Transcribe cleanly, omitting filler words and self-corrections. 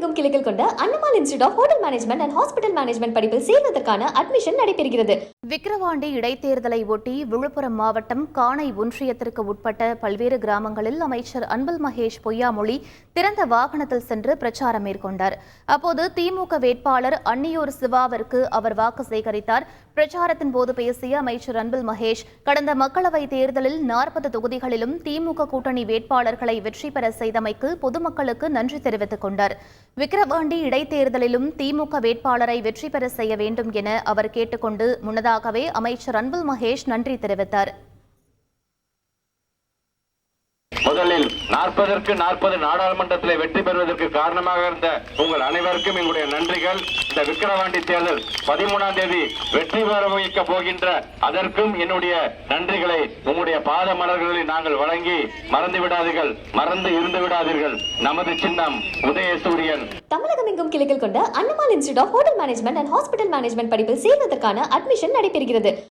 தமிழகமெங்கும் கிளைகள் கொண்ட Annamalai institute of hotel management and hospital management படிப்பில் சேர்வதற்கான அட்மிஷன் நடைபெறுகிறது. விக்கிரவாண்டி இடைத்தேர்தலை ஒட்டி விழுப்புரம் மாவட்டம் காணை ஒன்றியத்திற்கு உட்பட்ட பல்வேறு கிராமங்களில் அமைச்சர் அன்பில் மகேஷ் பொய்யாமொழி திறந்த வாகனத்தில் சென்று பிரச்சாரம் மேற்கொண்டார். அப்போது திமுக வேட்பாளர் அன்னியூர் சிவாவிற்கு அவர் வாக்கு சேகரித்தார். பிரச்சாரத்தின் போது பேசிய அமைச்சர் அன்பில் மகேஷ், கடந்த மக்களவைத் தேர்தலில் 40 தொகுதிகளிலும் திமுக கூட்டணி வேட்பாளர்களை வெற்றி பெற செய்தமைக்கு பொதுமக்களுக்கு நன்றி தெரிவித்துக் கொண்டார். விக்கிரவாண்டி இடைத்தேர்தலிலும் திமுக வேட்பாளரை வெற்றி பெற செய்ய வேண்டும் என அவர் கேட்டுக்கொண்டு முன்னதாகவே அமைச்சர் அன்பில் மகேஷ் நன்றி தெரிவித்தார். முதலில் 40க்கு 40 நாடாளுமன்றத்தில் வெற்றி பெறுவதற்கு காரணமாக இருந்த உங்கள் அனைவருக்கும் எங்களுடைய நன்றிகள். இந்த விக்கிரவாண்டி தேர்தல் 13ஆம் தேதி வெற்றி பெற வைக்க போகின்ற அதற்கும் என்னுடைய நன்றிகளை உங்களுடைய பாத மலர்களில் நாங்கள் வழங்கி மறந்து இருந்து விடாதீர்கள். நமது சின்னம் உதயசூரியன். தமிழகமெங்கும் கிளைகள் கொண்ட Annamalai institute of hotel management and hospital management படிப்பில் சேர்வதற்கான அட்மிஷன் நடைபெறுகிறது.